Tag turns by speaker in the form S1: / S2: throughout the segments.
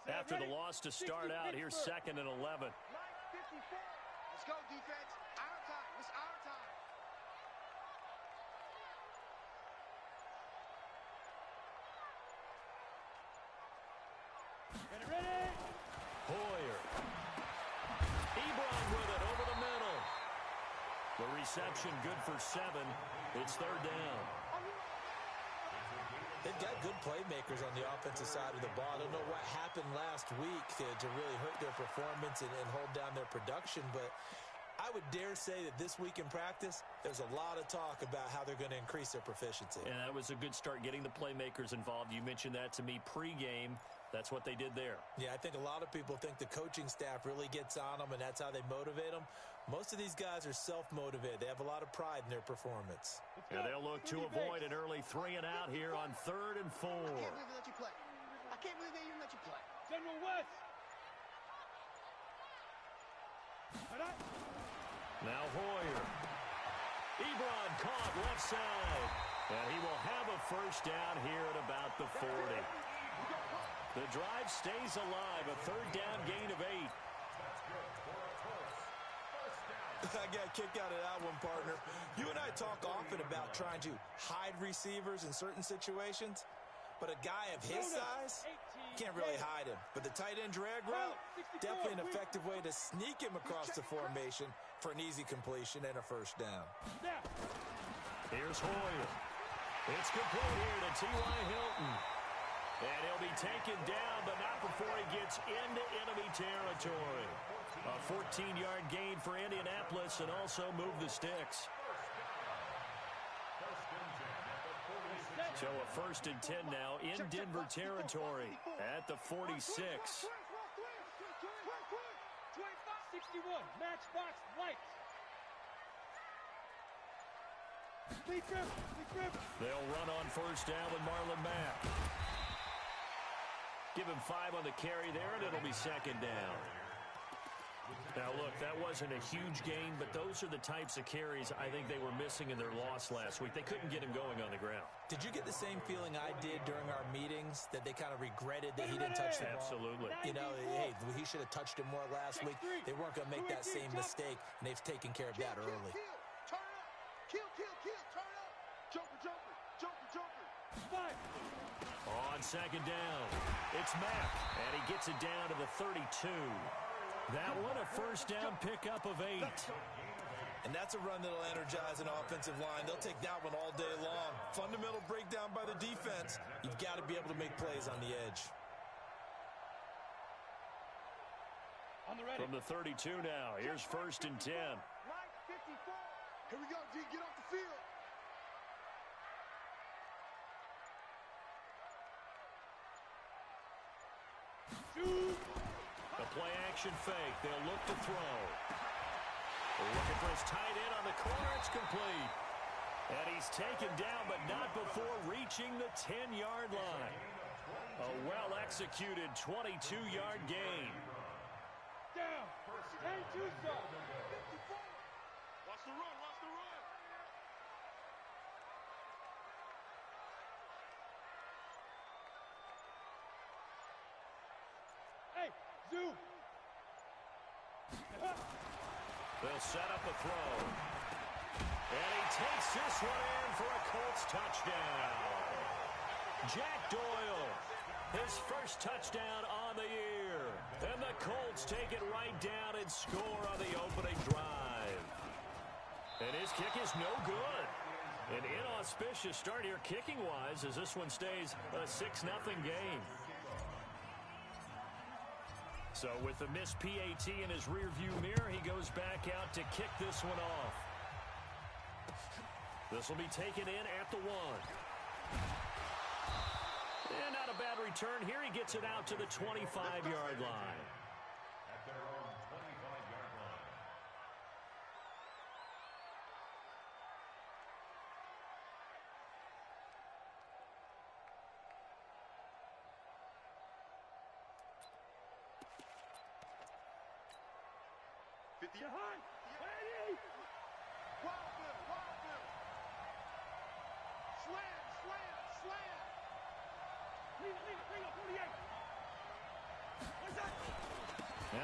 S1: After the loss to start out, here's 2nd and 11.
S2: Let's go, defense. Our time. It's our time.
S3: Ready?
S1: Hoyer. Ebron with it over the middle. The reception good for 7. It's 3rd down.
S4: They've got good playmakers on the offensive side of the ball. I don't know what happened last week to really hurt their performance and hold down their production, but I would dare say that this week in practice, there's a lot of talk about how they're going to increase their proficiency.
S1: And that was a good start, getting the playmakers involved. You mentioned that to me pregame. That's what they did there.
S4: Yeah, I think a lot of people think the coaching staff really gets on them, and that's how they motivate them. Most of these guys are self-motivated. They have a lot of pride in their performance.
S1: And they'll look to avoid an early 3-and-out here on 3rd and 4.
S2: I can't believe they let you play. I can't believe they even let you play.
S3: General West.
S1: Now Hoyer. Ebron caught left side. And he will have a first down here at about the 40. The drive stays alive. A 3rd down gain of 8.
S4: I got a kick out of that one, partner. You and I talk often about trying to hide receivers in certain situations, but a guy of his size can't really hide him. But the tight end drag route, definitely an effective way to sneak him across the formation for an easy completion and a first down.
S1: Here's Hoyer. It's complete here to T.Y. Hilton. And he'll be taken down, but not before he gets into enemy territory. A 14-yard gain for Indianapolis, and also move the sticks. So a 1st and 10 now in Denver territory at the 46.
S3: 61, matchbox lights.
S1: They'll run on first down with Marlon Mack. Give him 5 on the carry there, and it'll be 2nd down. Now, look, that wasn't a huge gain, but those are the types of carries I think they were missing in their loss last week. They couldn't get him going on the ground.
S4: Did you get the same feeling I did during our meetings, that they kind of regretted that he didn't touch the ball?
S1: Absolutely.
S4: You know, hey, he should have touched it more last week. They weren't going to make that same mistake, and they've taken care of that early.
S2: Turn up. Kill. Turn up. Joker.
S3: 5.
S1: On 2nd down, it's Mack, and he gets it down to the 32. That one, a first down pickup of 8.
S4: And that's a run that'll energize an offensive line. They'll take that one all day long. Fundamental breakdown by the defense. You've got to be able to make plays on the edge.
S1: From the 32 now, here's 1st and 10.
S2: Line 54. Here we go, D. Get off the field.
S1: The play-action fake. They'll look to throw. Looking for his tight end on the corner. It's complete. And he's taken down, but not before reaching the 10-yard line. A well-executed 22-yard gain.
S3: Down. And 2 stop.
S2: Watch the run.
S3: Hey, Zoo.
S1: They'll set up a throw. And he takes this one in for a Colts touchdown. Jack Doyle, his first touchdown on the year. And the Colts take it right down and score on the opening drive. And his kick is no good. An inauspicious start here kicking-wise as this one stays a 6-0 game. So with the missed PAT in his rearview mirror, he goes back out to kick this one off. This will be taken in at the 1. And not a bad return here. He gets it out to the 25-yard line.
S5: At their own 25-yard line.
S3: Behind. Ready.
S2: Wild. Slam.
S3: Lead up, 48.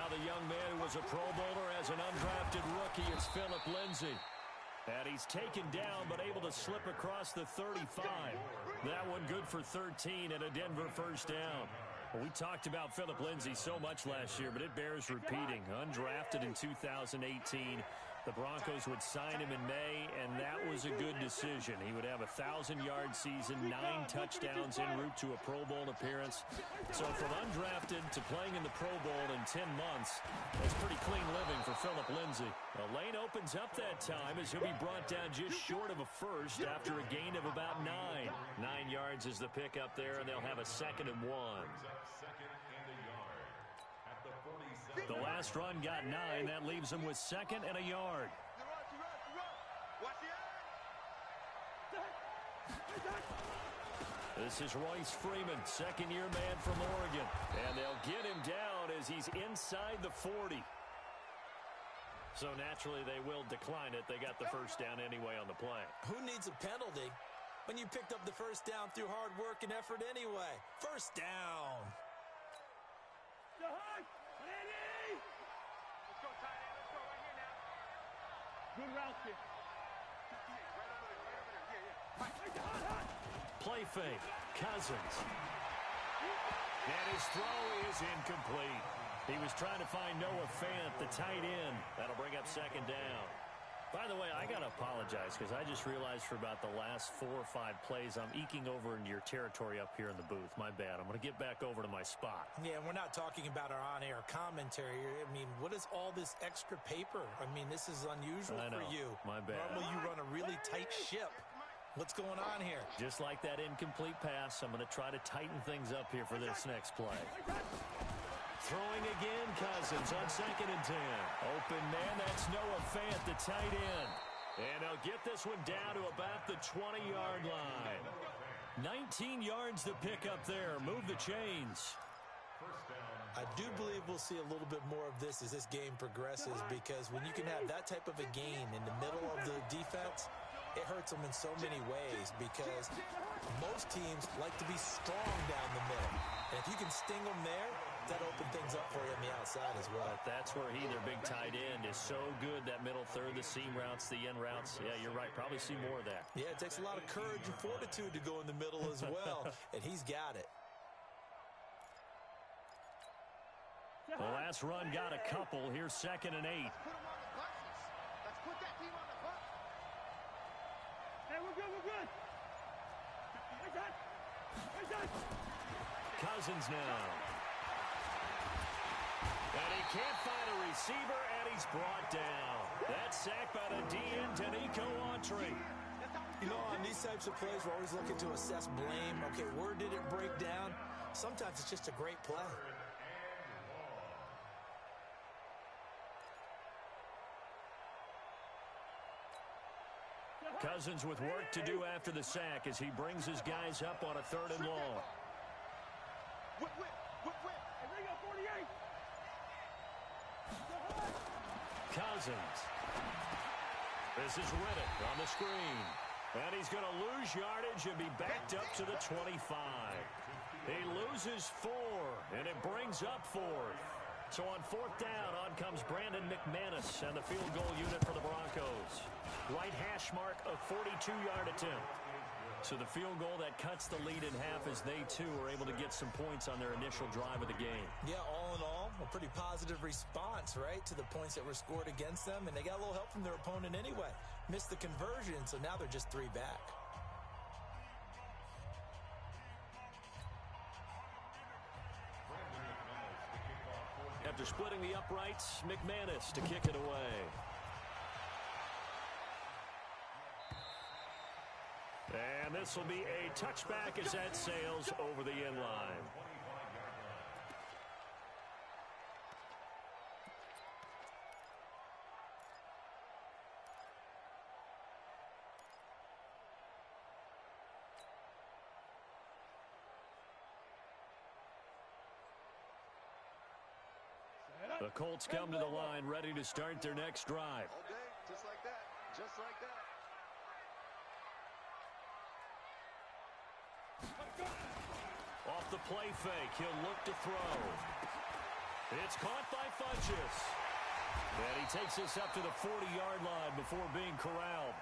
S1: Now the young man who was a Pro Bowler as an undrafted rookie, it's Phillip Lindsay. And he's taken down but able to slip across the 35. That one good for 13 and a Denver first down. Well, we talked about Phillip Lindsay so much last year, but it bears repeating. Undrafted in 2018. The Broncos would sign him in May, and that was a good decision. He would have a 1,000-yard season, 9 touchdowns en route to a Pro Bowl appearance. So from undrafted to playing in the Pro Bowl in 10 months, that's pretty clean living for Phillip Lindsay. The lane opens up that time as he'll be brought down just short of a first after a gain of about 9. 9 yards is the pickup there, and they'll have a 2nd and 1. The last run got 9. That leaves him with 2nd and a yard. This is Royce Freeman, second-year man from Oregon. And they'll get him down as he's inside the 40. So naturally they will decline it. They got the first down anyway on the play.
S4: Who needs a penalty when you picked up the first down through hard work and effort anyway? First down.
S3: Good route kick.
S1: Play fake. Cousins. And his throw is incomplete. He was trying to find Noah Fant, the tight end. That'll bring up 2nd down. By the way, I got to apologize because I just realized for about the last 4 or 5 plays, I'm eking over into your territory up here in the booth. My bad. I'm going to get back over to my spot.
S4: Yeah, we're not talking about our on-air commentary. I mean, what is all this extra paper? I mean, this is unusual for you.
S1: My bad.
S4: Normally you run a really tight ship. What's going on here?
S1: Just like that incomplete pass, I'm going to try to tighten things up here for this next play. Throwing again, Cousins on 2nd and 10. Open man, that's Noah Fant, the tight end. And they'll get this one down to about the 20-yard line. 19 yards to pick up there. Move the chains.
S4: I do believe we'll see a little bit more of this as this game progresses, because when you can have that type of a gain in the middle of the defense, it hurts them in so many ways, because most teams like to be strong down the middle. And if you can sting them there, that open things up for you on the outside as well.
S1: But that's where he, their big tight end, is so good. That middle third, the seam routes, the end routes. Yeah, you're right. Probably see more of that.
S4: Yeah, it takes a lot of courage and fortitude to go in the middle as well, and he's got it.
S1: The last run got a couple. Here's 2nd and 8.
S2: Let's put that team on the bus.
S3: Hey, we're good, we're good.
S1: Cousins now. And he can't find a receiver, and he's brought down. That's sacked by the DN, Danico Autry.
S4: You know, on these types of plays, we're always looking to assess blame. Okay, where did it break down? Sometimes it's just a great play.
S1: Cousins with work to do after the sack as he brings his guys up on a 3rd and long.
S2: Whip.
S3: Hey, they got 48.
S1: Cousins. This is Riddick on the screen. And he's going to lose yardage and be backed up to the 25. He loses 4, and it brings up 4th. So on 4th down, on comes Brandon McManus and the field goal unit for the Broncos. Right hash mark, a 42-yard attempt. So the field goal that cuts the lead in half as they, too, are able to get some points on their initial drive of the game.
S4: Yeah, all in all, a pretty positive response, right, to the points that were scored against them. And they got a little help from their opponent anyway. Missed the conversion, so now they're just 3 back.
S1: After splitting the uprights, McManus to kick it away. And this will be a touchback as that sails over the end line. The Colts come to the line ready to start their next drive.
S2: All day, just like that. Just like that.
S1: Off the play fake, he'll look to throw. It's caught by Funchess. And he takes us up to the 40-yard line before being corralled.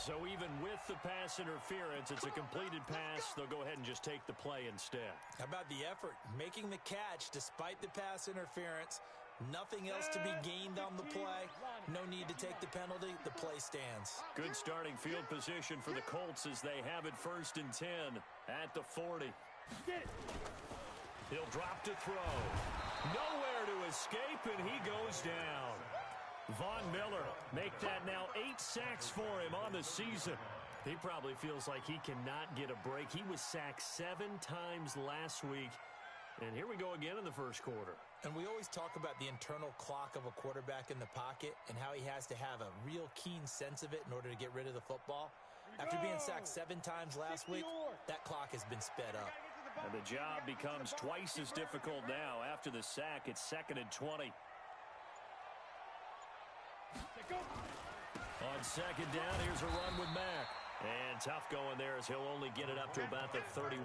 S1: So even with the pass interference, it's a completed pass. They'll go ahead and just take the play instead.
S4: How about the effort? Making the catch despite the pass interference. Nothing else to be gained on the play. No need to take the penalty. The play stands.
S1: Good starting field position for the Colts as they have it 1st and 10 at the 40. He'll drop to throw. Nowhere to escape, and he goes down. Von Miller, make that now 8 sacks for him on the season. He probably feels like he cannot get a break. He was sacked 7 times last week. And here we go again in the first quarter.
S4: And we always talk about the internal clock of a quarterback in the pocket and how he has to have a real keen sense of it in order to get rid of the football. After being sacked 7 times last week, that clock has been sped up.
S1: And the job becomes twice as difficult now. After the sack, it's 2nd and 20. On 2nd down, here's a run with Mack. And tough going there as he'll only get it up to about the 31.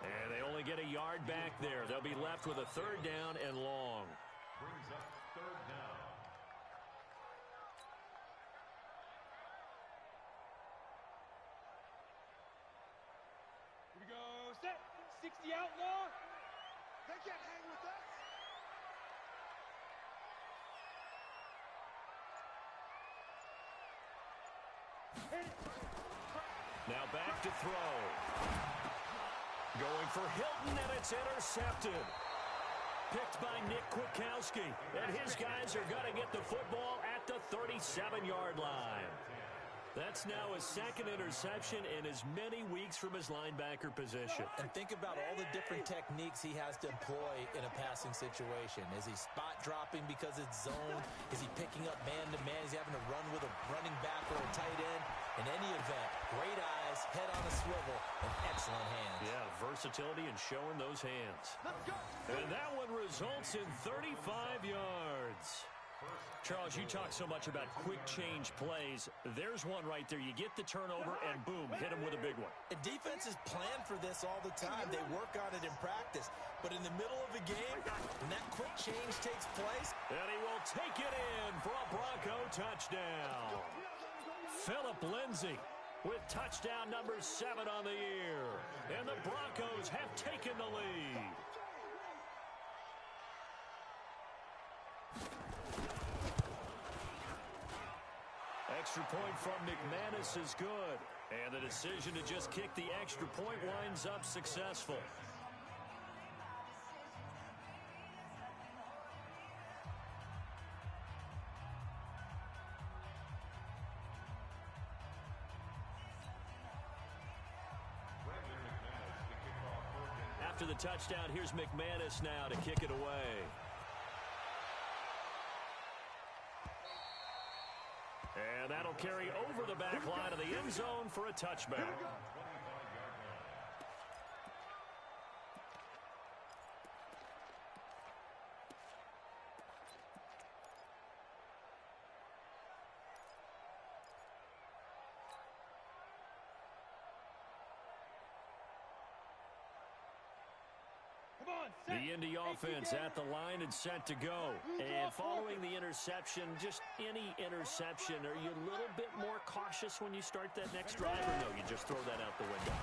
S1: And they only get a yard back there. They'll be left with a 3rd down and long.
S5: Brings up 3rd down.
S3: Here we go. Set. 60 outlaw.
S2: They can't hang with us.
S1: Now back to throw. Going for Hilton, and it's intercepted. Picked by Nick Kwiatkowski. And his guys are going to get the football at the 37-yard line. That's now his 2nd interception in as many weeks from his linebacker position.
S4: And think about all the different techniques he has to employ in a passing situation. Is he spot dropping because it's zone? Is he picking up man-to-man? Is he having to run with a running back or a tight end? In any event, great eyes, head on a swivel, and excellent hands.
S1: Yeah, versatility and showing those hands. And that one results in 35 yards. Charles, you talk so much about quick change plays. There's one right there. You get the turnover, and boom, hit him with a big one.
S4: And defenses plan for this all the time. They work on it in practice. But in the middle of the game, when that quick change takes place,
S1: and he will take it in for a Bronco touchdown. Phillip Lindsay with touchdown number 7 on the year. And the Broncos have taken the lead. Extra point from McManus is good. And the decision to just kick the extra point winds up successful. After the touchdown, here's McManus now to kick it away. And that'll carry over the back line of the end zone for a touchback. The Indy offense at the line and set to go. And following the interception, just any interception, are you a little bit more cautious when you start that next drive, or no, you just throw that out the window?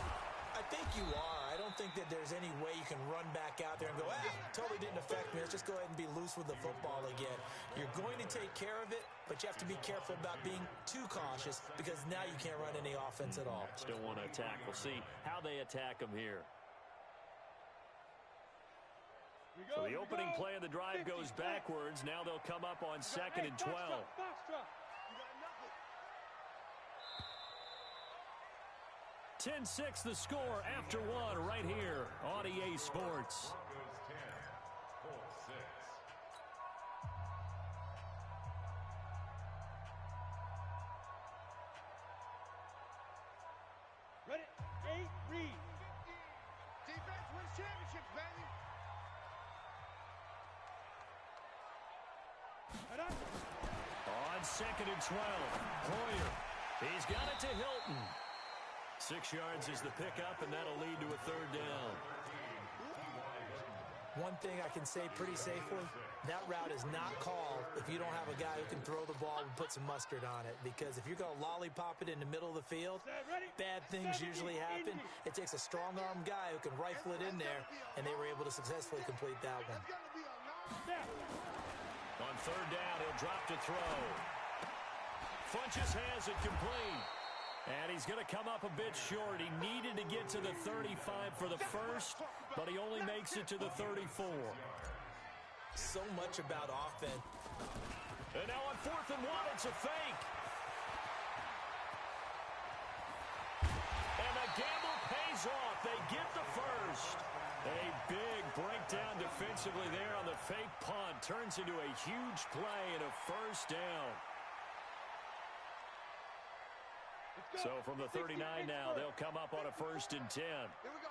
S4: I think you are. I don't think that there's any way you can run back out there and go, totally didn't affect me. Let's just go ahead and be loose with the football again. You're going to take care of it, but you have to be careful about being too cautious because now you can't run any offense at all.
S1: Still want to attack. We'll see how they attack them here. So the opening play of the drive goes backwards. Now they'll come up on 2nd and 12. 10-6 the score after one right here on EA Sports.
S5: Broncos 10, Colts 6.
S3: Ready? 8, read.
S2: Defense wins championships, baby.
S1: On 2nd and 12, Hoyer. He's got it to Hilton. 6 yards is the pickup, and that'll lead to a third down.
S4: One thing I can say pretty safely, that route is not called if you don't have a guy who can throw the ball and put some mustard on it. Because if you're going to lollipop it in the middle of the field, bad things usually happen. It takes a strong-arm guy who can rifle it in there, and they were able to successfully complete that one.
S1: On third down, he'll drop to throw. Funches has it complete. And he's going to come up a bit short. He needed to get to the 35 for the first, but he only makes it to the 34.
S4: So much about offense.
S1: And now on 4th and 1, it's a fake. And the gamble pays off. They get the first. A big breakdown defensively there on the fake punt. Turns into a huge play and a first down. So from the 39 now, they'll come up on a 1st and 10.
S2: Here we go,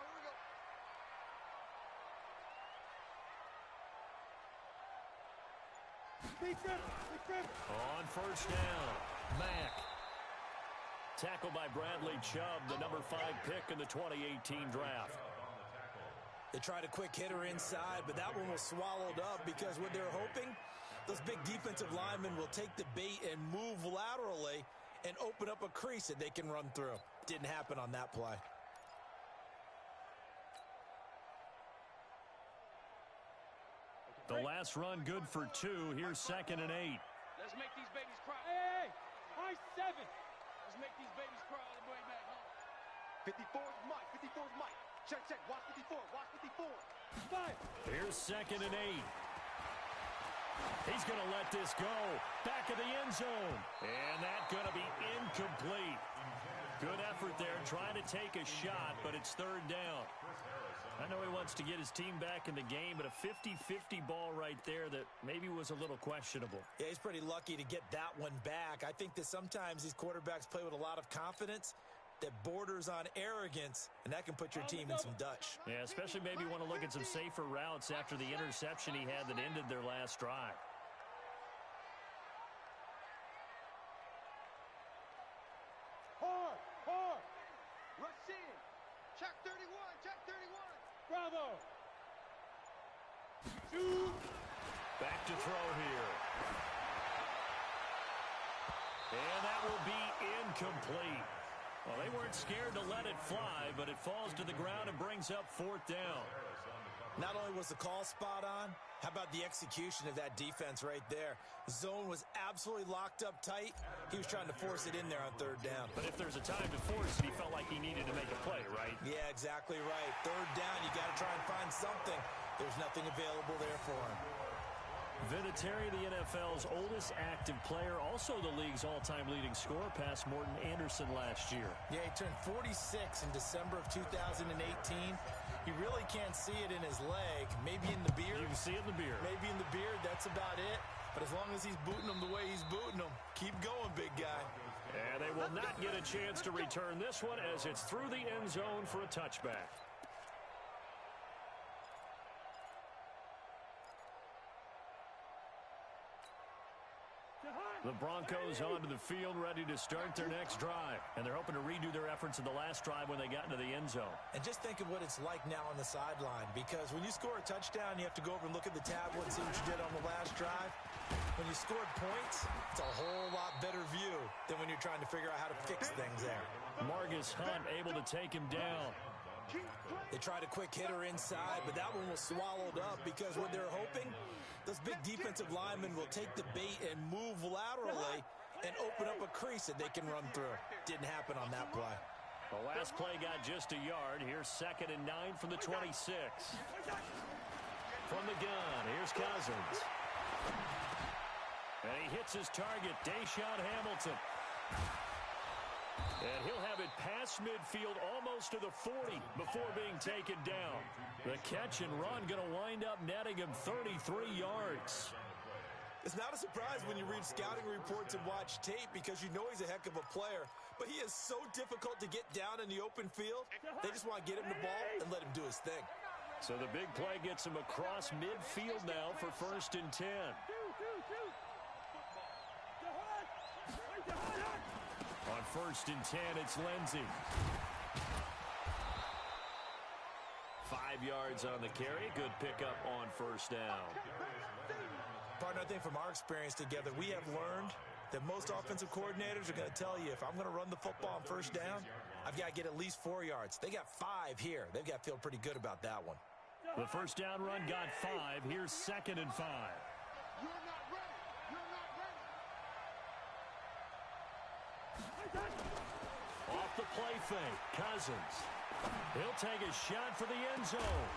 S1: On 1st down, Mack. Tackled by Bradley Chubb, the number 5 pick in the 2018 draft.
S4: They tried a quick hitter inside, but that one was swallowed up because what they're hoping, those big defensive linemen will take the bait and move laterally and open up a crease that they can run through. Didn't happen on that play.
S1: The last run good for 2. Here's 2nd and 8.
S2: Let's make these babies cry.
S3: Hey, high 7.
S2: Let's make these babies cry all the way back home. 54's Mike. 54's Mike. Check, check. Watch 54. Watch 54.
S3: 5.
S1: Here's 2nd and 8. He's going to let this go. Back of the end zone. And that's going to be incomplete. Good effort there, trying to take a shot, but it's 3rd down. I know he wants to get his team back in the game, but a 50-50 ball right there that maybe was a little questionable.
S4: Yeah, he's pretty lucky to get that one back. I think that sometimes these quarterbacks play with a lot of confidence that borders on arrogance, and that can put your team in some Dutch.
S1: Yeah, especially maybe want to look at some safer routes after the interception he had that ended their last drive.
S3: Hard.
S2: Rush in. Check 31. Check 31.
S3: Bravo. Shoot.
S1: Back to throw here. And that will be incomplete. Well, they weren't scared to let it fly, but it falls to the ground and brings up 4th down.
S4: Not only was the call spot on, how about the execution of that defense right there? The zone was absolutely locked up tight. He was trying to force it in there on 3rd down.
S1: But if there's a time to force it, he felt like he needed to make a play, right?
S4: Yeah, exactly right. 3rd down, you got to try and find something. There's nothing available there for him.
S1: Vinatieri, the NFL's oldest active player, also the league's all-time leading scorer, past Morton Anderson last year.
S4: Yeah, he turned 46 in December of 2018. You really can't see it in his leg. Maybe in the beard.
S1: You can see it in the beard.
S4: Maybe in the beard, that's about it. But as long as he's booting them the way he's booting them, keep going, big guy.
S1: And they will not get a chance to return this one as it's through the end zone for a touchback. The Broncos onto the field, ready to start their next drive. And they're hoping to redo their efforts in the last drive when they got into the end zone.
S4: And just think of what it's like now on the sideline, because when you score a touchdown, you have to go over and look at the tablet and see what you did on the last drive. When you scored points, it's a whole lot better view than when you're trying to figure out how to fix things there.
S1: Margus Hunt able to take him down.
S4: They tried a quick hitter inside, but that one was swallowed up because what they're hoping, those big defensive linemen will take the bait and move laterally and open up a crease that they can run through. Didn't happen on that play.
S1: The last play got just a yard. Here's 2nd and 9 from the 26. From the gun, here's Cousins. And he hits his target, Deshaun Hamilton. And he'll have it past midfield almost to the 40 before being taken down. The catch and run going to wind up netting him 33 yards.
S4: It's not a surprise when you read scouting reports and watch tape because you know he's a heck of a player. But he is so difficult to get down in the open field. They just want to get him the ball and let him do his thing.
S1: So the big play gets him across midfield now for 1st and 10. On 1st and 10, it's Lindsey. yards on the carry. Good pickup on first down.
S4: Partner, I think from our experience together, we have learned that most offensive coordinators are going to tell you, if I'm going to run the football on first down, I've got to get at least 4 yards. They got 5 here. They've got to feel pretty good about that one.
S1: The first down run got 5. Here's 2nd and 5.
S2: You're not ready. You're not ready.
S1: Off the play fake, Cousins. He'll take a shot for the end zone.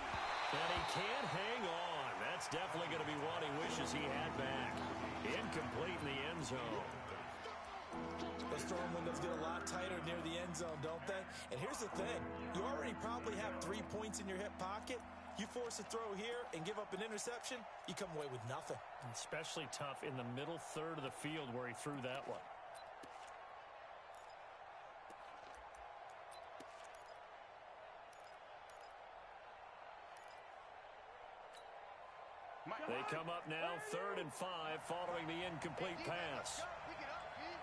S1: And he can't hang on. That's definitely going to be one he wishes he had back. Incomplete in the end zone.
S4: Those throwing windows get a lot tighter near the end zone, don't they? And here's the thing. You already probably have 3 points in your hip pocket. You force a throw here and give up an interception, you come away with nothing.
S1: Especially tough in the middle third of the field where he threw that one. They come up now, 3rd and 5, following the incomplete pass.
S2: Pick it up, Pete.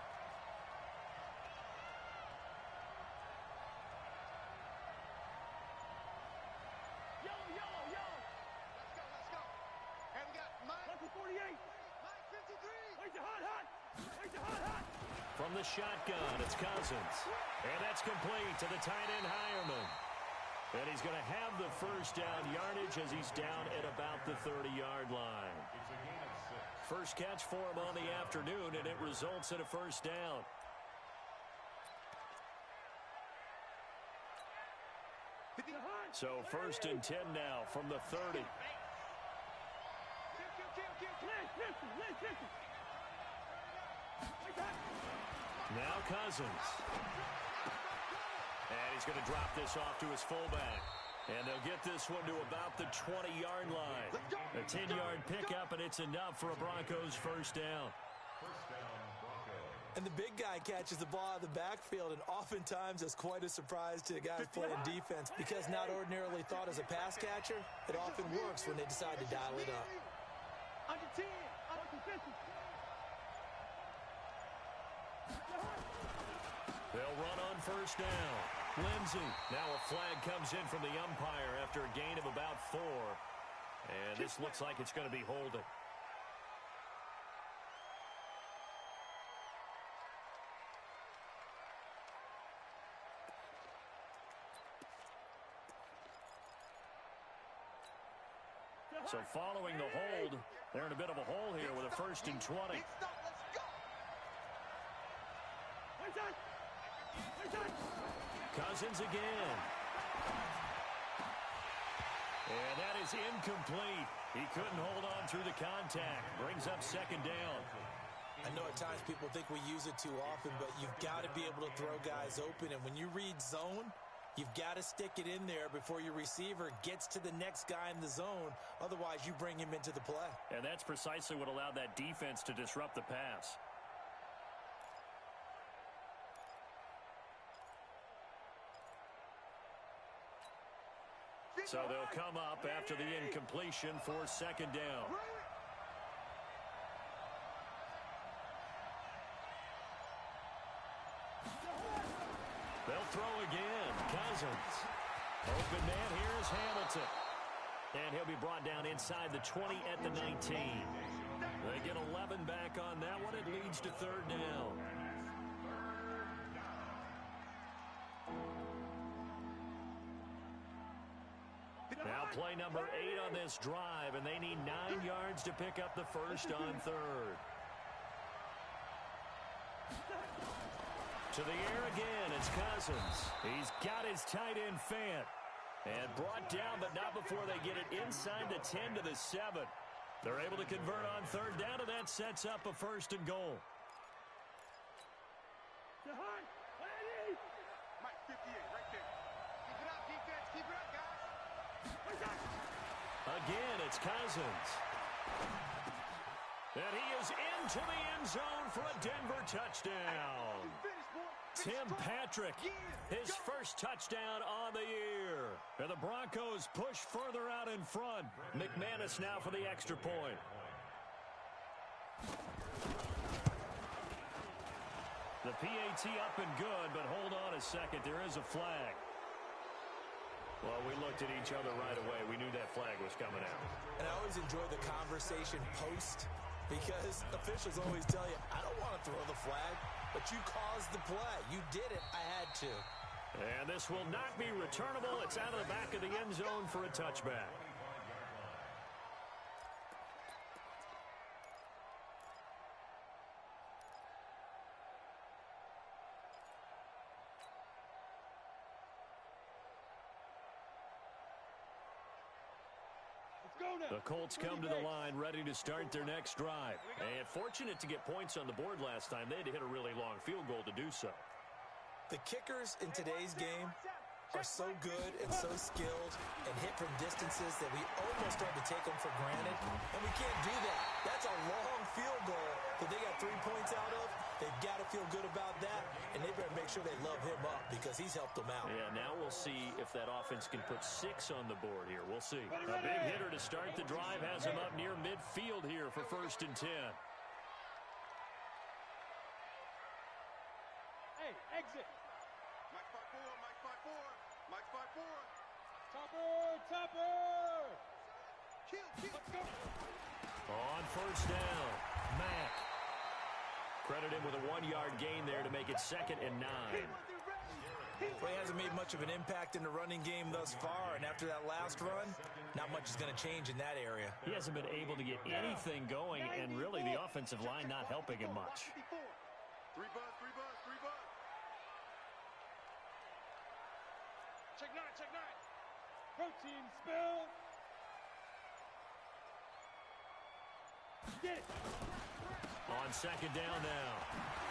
S3: Yellow.
S2: Let's go. And we got Mike.
S3: 48.
S2: Mike 53.
S3: Wait, hot.
S1: From the shotgun, it's Cousins. And that's complete to the tight end, Hireman. And he's going to have the first down yardage as he's down at about the 30-yard line.
S5: It's a gain of 6.
S1: First catch for him on the afternoon, and it results in a first down. So 1st and 10 now from the 30. Now Cousins. And he's going to drop this off to his fullback. And they'll get this one to about the 20-yard line. A 10-yard pickup, and it's enough for a Broncos first down.
S5: First down, Broncos.
S4: And the big guy catches the ball out of the backfield, and oftentimes it's quite a surprise to the guys playing defense because not ordinarily thought as a pass catcher, it often works when they decide to dial it up.
S3: Under 10. Under 50.
S1: They'll run on first down. Lindsey. Now a flag comes in from the umpire after a gain of about 4. And this looks like it's going to be holding. So following the hold, they're in a bit of a hole here with a 1st and 20.
S2: Let's go.
S1: Cousins again. And that is incomplete. He couldn't hold on through the contact. Brings up 2nd down.
S4: I know at times people think we use it too often, but you've got to be able to throw guys open. And when you read zone, you've got to stick it in there before your receiver gets to the next guy in the zone. Otherwise, you bring him into the play.
S1: And that's precisely what allowed that defense to disrupt the pass. So they'll come up after the incompletion for 2nd down. They'll throw again. Cousins. Open man here is Hamilton. And he'll be brought down inside the 20 at the 19. They get 11 back on that one. It leads to 3rd down. Now play number 8 on this drive, and they need 9 yards to pick up the first on 3rd. To the air again, it's Cousins. He's got his tight end Fant. And brought down, but not before they get it inside the 10 to the 7. They're able to convert on 3rd down, and that sets up a 1st and goal.
S2: Mike 58, right there. Keep it up, defense. Keep it up, guys.
S1: Again, it's Cousins. And he is into the end zone for a Denver touchdown. Tim Patrick, his first touchdown on the year. And the Broncos push further out in front. McManus now for the extra point. The PAT up and good, but hold on a second. There is a flag. Well, we looked at each other right away. We knew that flag was coming out.
S4: And I always enjoy the conversation post because officials always tell you, I don't want to throw the flag, but you caused the play. You did it. I had to.
S1: And this will not be returnable. It's out of the back of the end zone for a touchback. The Colts come to the line ready to start their next drive. And fortunate to get points on the board last time. They had to hit a really long field goal to do so.
S4: The kickers in today's game are so good and so skilled and hit from distances that we almost start to take them for granted. And we can't do that. That's a long field goal that they got 3 points out of. They've got to feel good about that, and they better make sure they love him up because he's helped them out.
S1: Yeah, now we'll see if that offense can put 6 on the board here. We'll see. A big hitter to start the drive has him up near midfield here for 1st and 10.
S3: Hey, exit.
S2: Mike 5-4, Mike 5-4, Mike 5-4.
S3: Topper.
S2: Kill.
S3: Let's go.
S1: On 1st down, Mack. Credit him with a 1-yard gain there to make it 2nd and 9.
S4: Well, he hasn't made much of an impact in the running game thus far, and after that last run, not much is going to change in that area.
S1: He hasn't been able to get anything going, and really the offensive line not helping him much.
S2: 3 buzz.
S3: Check 9. Protein spill. Get it.
S1: On 2nd down now,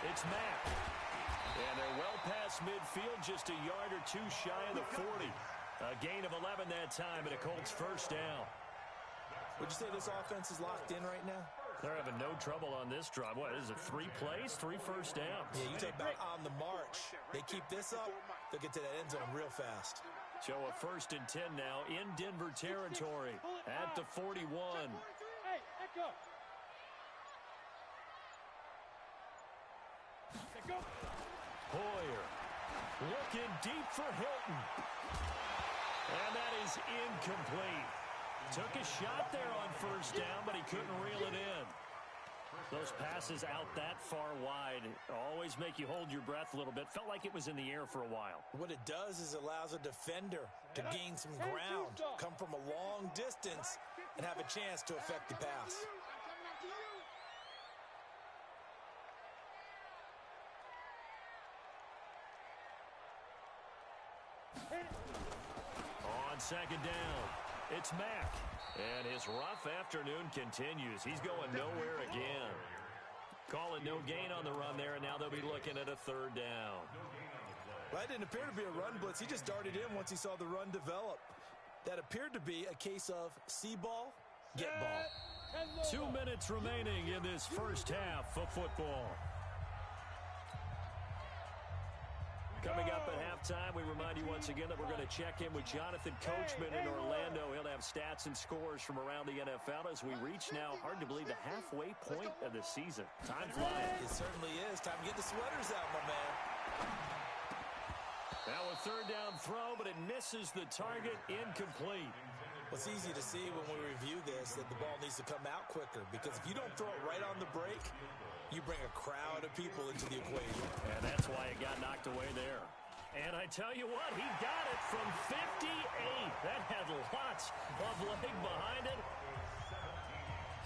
S1: it's Mack. And they're well past midfield, just a yard or 2 shy of the 40. A gain of 11 that time, and a Colts 1st down.
S4: Would you say this offense is locked in right now?
S1: They're having no trouble on this drive. What is it, 3 plays, 3 first downs?
S4: Yeah, you talk about on the march. They keep this up, they'll get to that end zone real fast.
S1: So a 1st and 10 now in Denver territory at the 41.
S3: Hey, echo. Go.
S1: Hoyer looking deep for Hilton. And that is incomplete. Took a shot there on 1st down, but he couldn't reel it in. Those passes out that far wide always make you hold your breath a little bit. Felt like it was in the air for a while.
S4: What it does is allows a defender to gain some ground, come from a long distance, and have a chance to affect the pass.
S1: On 2nd down, it's Mack. And his rough afternoon continues. He's going nowhere again. Call it no gain on the run there, and now they'll be looking at a 3rd down.
S4: Well, that didn't appear to be a run blitz. He just darted in once he saw the run develop. That appeared to be a case of see ball, get ball.
S1: 2 minutes remaining in this 1st half of football. Coming up at halftime, we remind you once again that we're going to check in with Jonathan Coachman in Orlando. He'll have stats and scores from around the NFL as we reach now, hard to believe, the halfway point of the season. Time flying.
S4: It certainly is. Time to get the sweaters out, my man.
S1: Now a 3rd down throw, but it misses the target, incomplete.
S4: Well, it's easy to see when we review this that the ball needs to come out quicker because if you don't throw it right on the break, you bring a crowd of people into the equation.
S1: And that's why it got knocked away there. And I tell you what, he got it from 58. That had lots of leg behind it.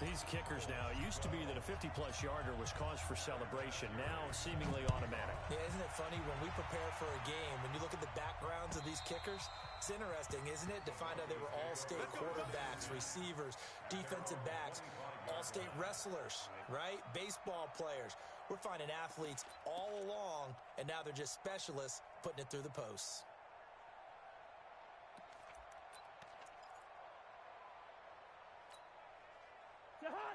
S1: These kickers now, it used to be that a 50-plus yarder was cause for celebration. Now, seemingly automatic.
S4: Yeah, isn't it funny when we prepare for a game, when you look at the backgrounds of these kickers, it's interesting, isn't it, to find out they were all-state quarterbacks, receivers, defensive backs, all-state wrestlers, right? Baseball players. We're finding athletes all along, and now they're just specialists putting it through the posts.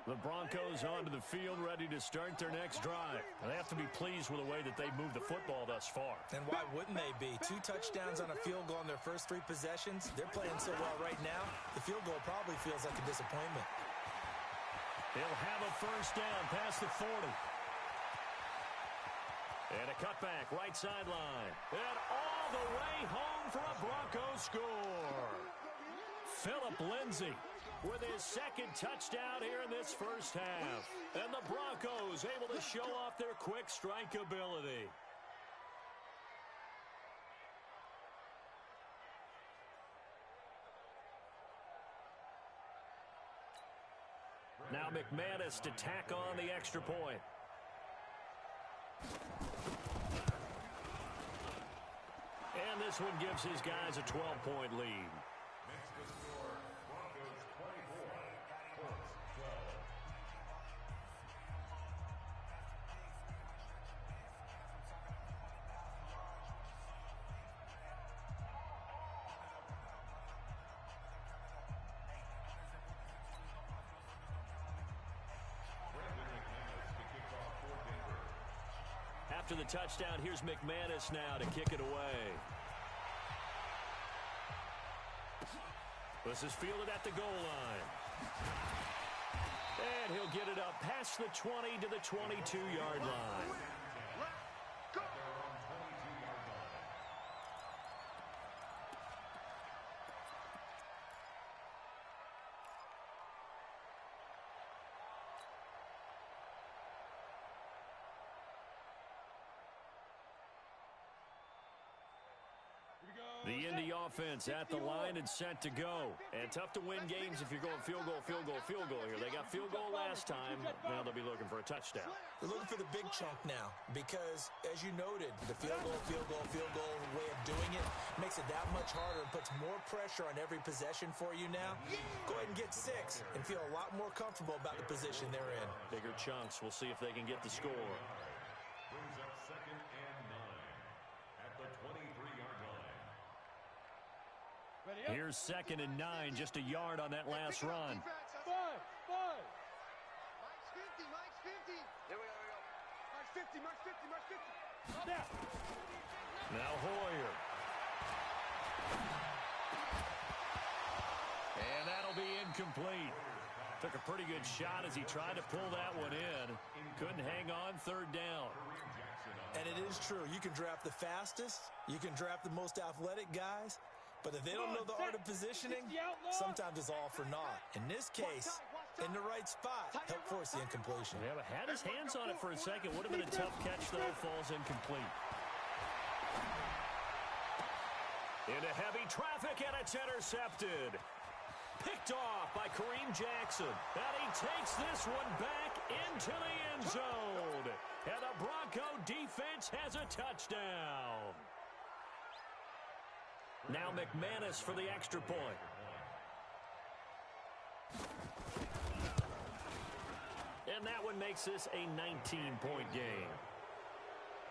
S1: The Broncos onto the field, ready to start their next drive. They have to be pleased with the way that they've moved the football thus far.
S4: And why wouldn't they be? 2 touchdowns on a field goal in their first 3 possessions. They're playing so well right now, the field goal probably feels like a disappointment.
S1: They'll have a 1st down past the 40. And a cutback, right sideline. And all the way home for a Broncos score. Phillip Lindsay with his second touchdown here in this first half. And the Broncos able to show off their quick strike ability. Now McManus to tack on the extra point. And this one gives his guys a 12-point lead.
S5: Makes the score Broncos 24, Colts 12.
S1: After the touchdown, here's McManus now to kick it away. This is fielded at the goal line. And he'll get it up past the 20 to the 22-yard line. The Indy offense at the line and set to go. And tough to win games if you're going field goal, field goal, field goal here. They got field goal last time. Now they'll be looking for a touchdown.
S4: They're looking for the big chunk now because, as you noted, the field goal way of doing it makes it that much harder and puts more pressure on every possession for you now. Go ahead and get 6 and feel a lot more comfortable about the position they're in.
S1: Bigger chunks. We'll see if they can get the score.
S5: Brings up 2nd and 9 at the 23-yard line.
S1: Here's 2nd and 9, just a yard on that last run.
S3: Five.
S2: Mike's 50, Mike's 50. Here we go. Mike's 50, Mike's 50, Mike's 50.
S3: Snap.
S1: Now Hoyer. And that'll be incomplete. Took a pretty good shot as he tried to pull that one in. Couldn't hang on 3rd down.
S4: And it is true. You can draft the fastest. You can draft the most athletic guys. But if they don't know the art of positioning, sometimes it's all for naught. In this case, in the right spot, help force the incompletion.
S1: Yeah, but had his hands on it for a second. Would have been a tough catch, though. Falls incomplete. Into heavy traffic, and it's intercepted. Picked off by Kareem Jackson. And he takes this one back into the end zone. And the Bronco defense has a touchdown. Now McManus for the extra point. And that one makes this a 19-point game.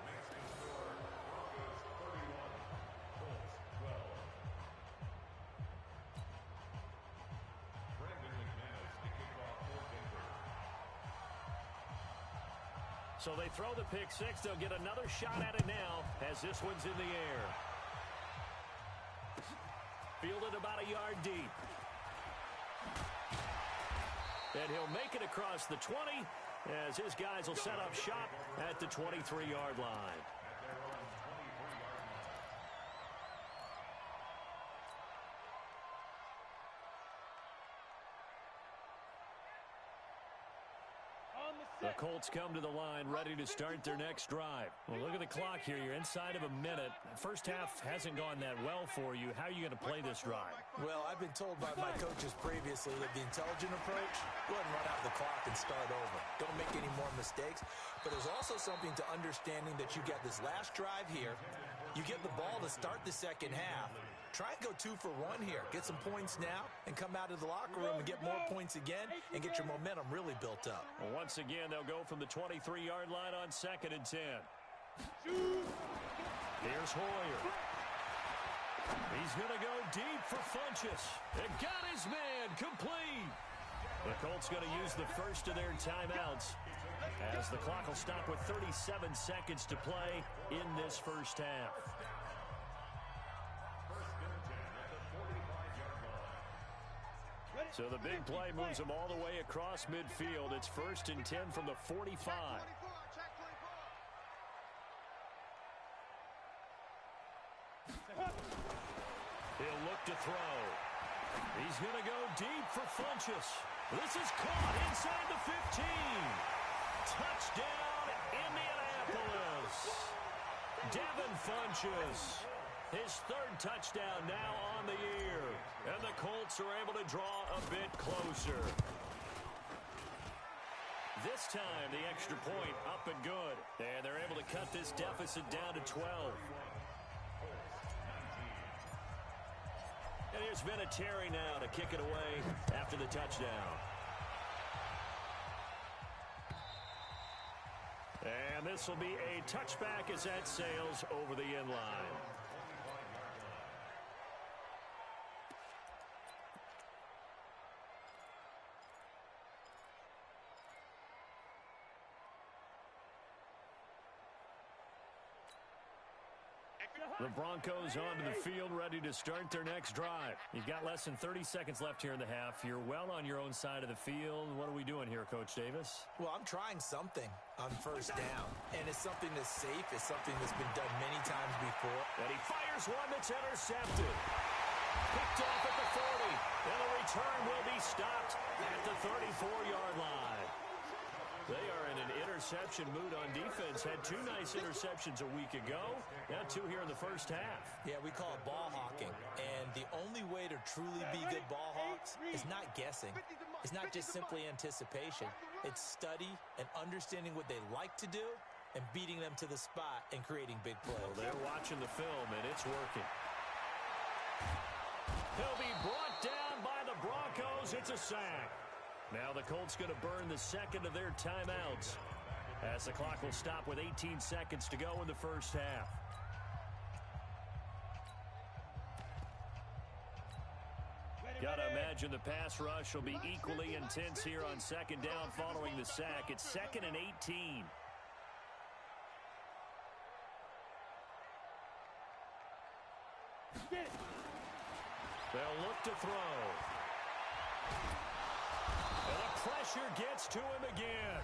S5: Makes the score Broncos 31, Colts 12. Brandon McManus to kick off for Denver.
S1: So they throw the pick 6. They'll get another shot at it now as this one's in the air. Fielded about a yard deep. And he'll make it across the 20 as his guys will set up shop at the 23-yard line.
S5: At their own 23-yard line.
S1: The Colts come to the line ready to start their next drive. Well, look at the clock here. You're inside of a minute. First half hasn't gone that well for you. How are you going to play this drive?
S4: Well, I've been told by my coaches previously that the intelligent approach, go ahead and run out the clock and start over. Don't make any more mistakes. But there's also something to understanding that you get this last drive here. You get the ball to start the second half. Try and go 2 for 1 here. Get some points now and come out of the locker room and get more points again and get your momentum really built up.
S1: Well, once again, they'll go from the 23-yard line on 2nd and 10. Here's Hoyer. He's going to go deep for Funchess. It got his man complete. The Colts going to use the first of their timeouts as the clock will stop with 37 seconds to play in this first half. So the big play moves them all the way across midfield. It's 1st and 10 from the 45. He'll look to throw. He's going to go deep for Funchess. This is caught inside the 15. Touchdown, Indianapolis. Devin Funchess. His third touchdown now on the year. And the Colts are able to draw a bit closer. This time, the extra point up and good. And they're able to cut this deficit down to 12. And here's Vinatieri now to kick it away after the touchdown. And this will be a touchback as that sails over the end line. The Broncos onto the field, ready to start their next drive. You've got less than 30 seconds left here in the half. You're well on your own side of the field. What are we doing here, Coach Davis?
S4: Well, I'm trying something on first down, and it's something that's safe. It's something that's been done many times before.
S1: And he fires one that's intercepted. Picked off at the 40, and the return will be stopped at the 34-yard line. They are in an interception mood on defense. Had two nice interceptions a week ago. Now two here in the first half.
S4: Yeah, we call it ball hawking. And the only way to truly be good ball hawks is not guessing. It's not just simply anticipation. It's study and understanding what they like to do and beating them to the spot and creating big plays.
S1: Well, they're watching the film, and it's working. He'll be brought down by the Broncos. It's a sack. Now the Colts going to burn the second of their timeouts as the clock will stop with 18 seconds to go in the first half. Got to imagine the pass rush will be equally intense here on second down following the sack. It's 2nd and 18. They'll look to throw. And the pressure gets to him again.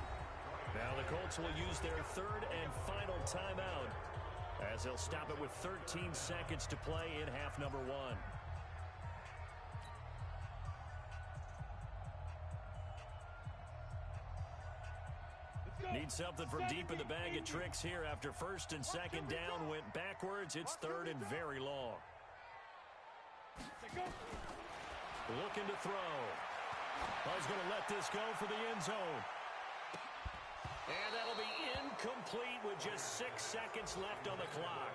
S1: Now the Colts will use their third and final timeout as they'll stop it with 13 seconds to play in half number one. Need something from deep in the bag of tricks here after first and second down went backwards. It's third and very long. Looking to throw. He's going to let this go for the end zone. And that'll be incomplete with just 6 seconds left on the clock.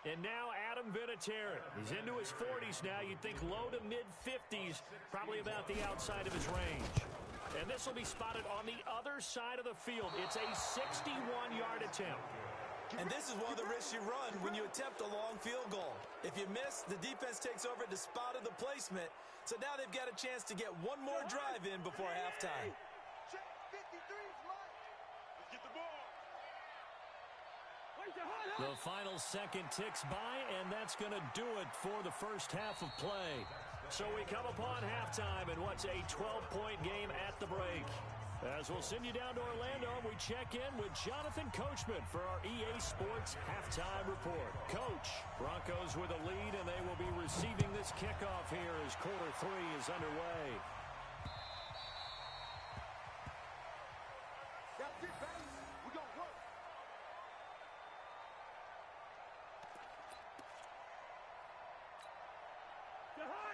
S1: And now Adam Vinatieri. He's into his 40s now. You'd think low to mid-50s, probably about the outside of his range. And this will be spotted on the other side of the field. It's a 61-yard attempt.
S4: And this is one of the risks you run when you attempt a long field goal. If you miss, the defense takes over at the spot of the placement. So now they've got a chance to get one more drive in before halftime.
S2: Check 53's right. Let's get the ball.
S1: The final second ticks by, and that's going to do it for the first half of play. So we come upon halftime in what's a 12-point game at the break. As we'll send you down to Orlando, we check in with Jonathan Coachman for our EA Sports Halftime Report. Coach, Broncos with a lead, and they will be receiving this kickoff here as quarter 3 is underway.
S2: That's it, baby. We're going to work.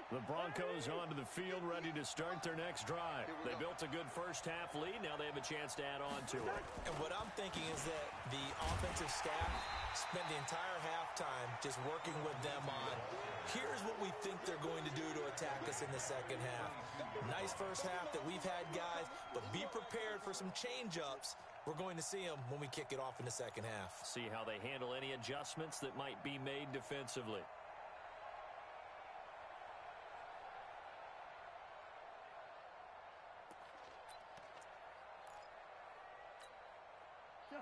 S1: The Broncos onto the field, ready to start their next drive. They built a good first-half lead. Now they have a chance to add on to it.
S4: And what I'm thinking is that the offensive staff spent the entire halftime just working with them on, here's what we think they're going to do to attack us in the second half. Nice first half that we've had, guys, but be prepared for some change-ups. We're going to see them when we kick it off in the second half.
S1: See how they handle any adjustments that might be made defensively.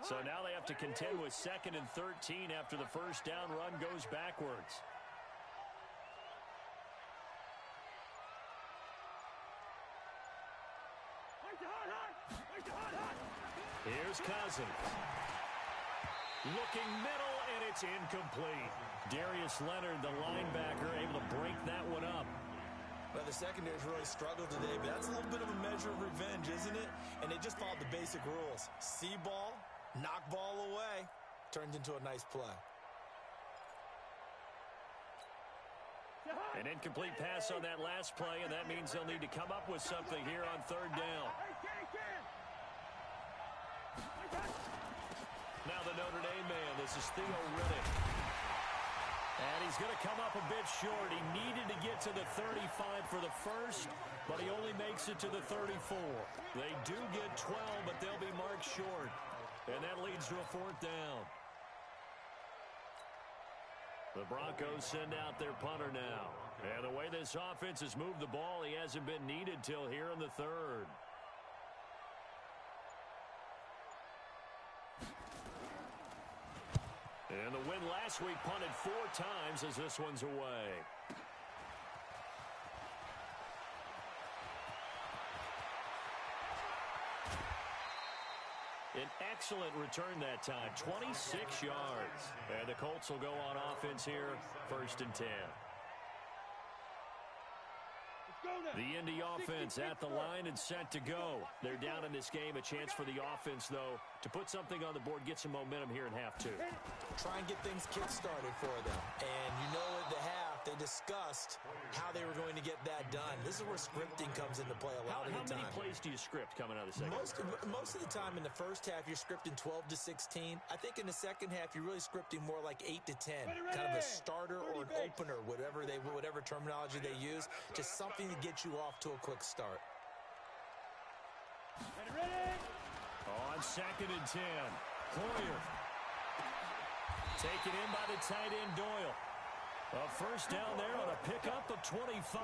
S1: So now they have to contend with 2nd and 13 after the first down run goes backwards. Here's Cousins. Looking middle, and it's incomplete. Darius Leonard, the linebacker, able to break that one up.
S4: Well, the secondary's really struggled today, but that's a little bit of a measure of revenge, isn't it? And they just followed the basic rules. See ball, knock ball away, turned into a nice play.
S1: An incomplete pass on that last play, and that means they'll need to come up with something here on third down. Now the Notre Dame man, this is Theo Riddick. And he's going to come up a bit short. He needed to get to the 35 for the first, but he only makes it to the 34. They do get 12, but they'll be marked short. And that leads to a fourth down. The Broncos send out their punter now. And the way this offense has moved the ball, he hasn't been needed till here in the third. And the win last week punted 4 times as this one's away. An excellent return that time, 26 yards. And the Colts will go on offense here, 1st and 10. The Indy offense at the line and set to go. They're down in this game. A chance for the offense, though, to put something on the board, get some momentum here in half 2.
S4: Try and get things kick-started for them. And you know at the half, they discussed how they were going to get that done. This is where scripting comes into play a lot of the time.
S1: How many plays do you script coming out of the second?
S4: Most of the time in the first half, you're scripting 12 to 16. I think in the second half, you're really scripting more like 8 to 10. Kind of a starter or an opener, whatever terminology they use. Just something to get you off to a quick start.
S1: On 2nd and 10, Hoyer. Taken in by the tight end, Doyle. A first down there on a pickup of 25.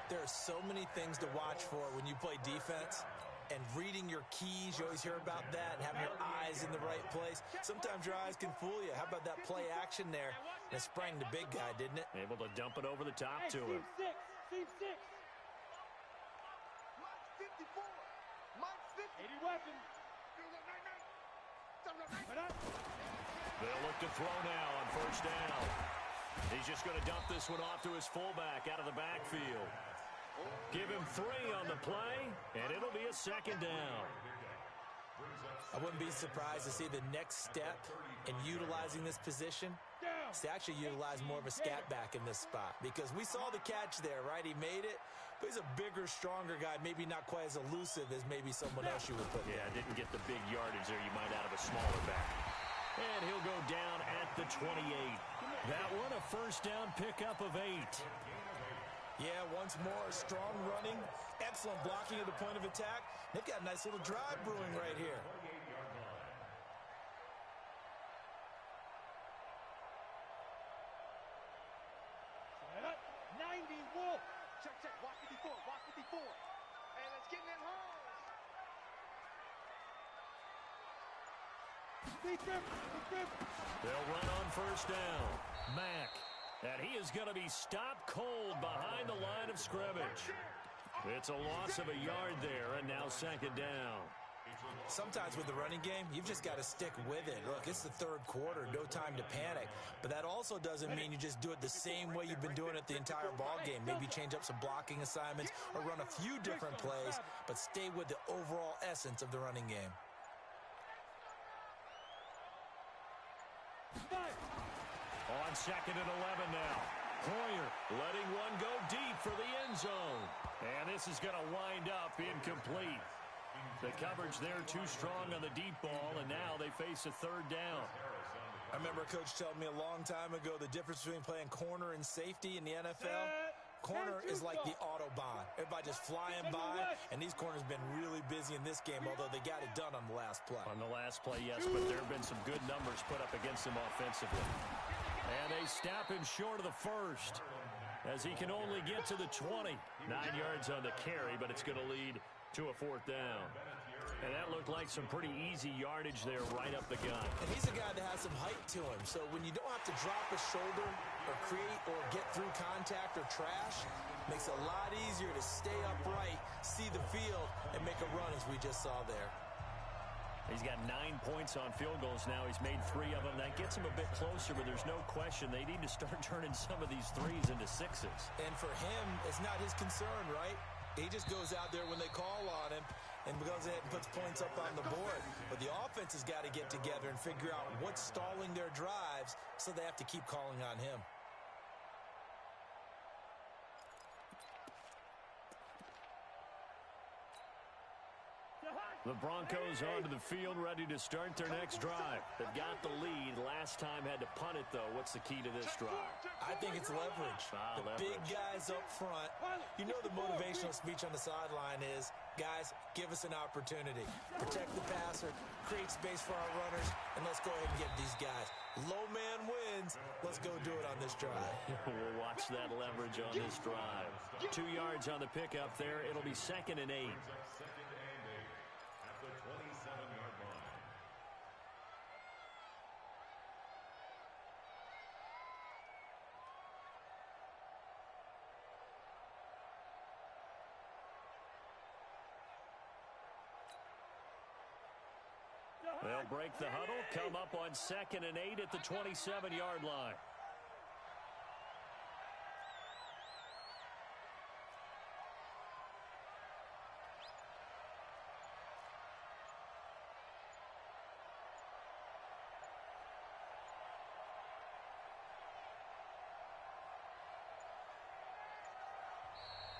S4: There are so many things to watch for when you play defense. And reading your keys, you always hear about that, and having your eyes in the right place. Sometimes your eyes can fool you. How about that play action there? That sprang the big guy, didn't it?
S1: Able to dump it over the top to him.
S3: Team 6.
S2: Mike's 54. Mike's 50.
S3: 80 weapons.
S1: They'll look to throw now on first down. He's just going to dump this one off to his fullback out of the backfield. Give him 3 on the play, and it'll be a 2nd down.
S4: I wouldn't be surprised to see the next step in utilizing this position. To actually utilize more of a scat back in this spot, because we saw the catch there, right? He made it, but he's a bigger, stronger guy, maybe not quite as elusive as maybe someone else you would put there.
S1: Yeah, didn't get the big yardage there you might out of a smaller back. And he'll go down at the 28. That one a first down pickup of 8.
S4: Yeah, once more, strong running, excellent blocking at the point of attack. They've got a nice little drive brewing right here.
S2: Check. Watch 54. Watch 54. Hey, let's get in that hole.
S1: They'll run on first down. Mack. And he is going to be stopped cold behind the line of scrimmage. It's a loss of a yard there, and now 2nd down.
S4: Sometimes with the running game, you've just got to stick with it. Look, it's the 3rd quarter, no time to panic. But that also doesn't mean you just do it the same way you've been doing it the entire ball game. Maybe change up some blocking assignments or run a few different plays, but stay with the overall essence of the running game.
S1: On 2nd and 11 now. Hoyer letting one go deep for the end zone. And this is going to wind up incomplete. The coverage there too strong on the deep ball, and now they face a 3rd down.
S4: I remember a coach telling me a long time ago the difference between playing corner and safety in the NFL. Corner is like the Autobahn. Everybody just flying by, and these corners have been really busy in this game, although they got it done on the last play.
S1: On the last play, yes, but there have been some good numbers put up against him offensively. And they stop him short of the first as he can only get to the 20. 9 yards on the carry, but it's going to lead to a 4th down. And that looked like some pretty easy yardage there right up the gut.
S4: And he's a guy that has some height to him. So when you don't have to drop a shoulder or create or get through contact or trash, makes it a lot easier to stay upright, see the field, and make a run as we just saw there.
S1: He's got 9 points on field goals now. He's made 3 of them. That gets him a bit closer, but there's no question they need to start turning some of these threes into sixes. And
S4: for him, it's not his concern, right? He just goes out there when they call on him and goes ahead and puts points up on the board. But the offense has got to get together and figure out what's stalling their drives, so they have to keep calling on him.
S1: The Broncos onto the field, ready to start their next drive. They've got the lead. Last time had to punt it, though. What's the key to this drive?
S4: I think it's leverage. The big guys up front. You know the motivational speech on the sideline is, guys, give us an opportunity. Protect the passer, create space for our runners, and let's go ahead and get these guys. Low man wins. Let's go do it on this drive.
S1: We'll watch that leverage on this drive. 2 yards on the pickup there. It'll be 2nd and 8. They'll break the huddle, come up on 2nd and 8 at the 27-yard line.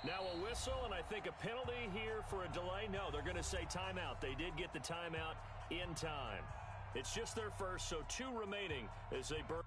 S1: Now a whistle, and I think a penalty here for a delay. No, they're going to say timeout. They did get the timeout in time. It's just their first, so 2 remaining as they burn.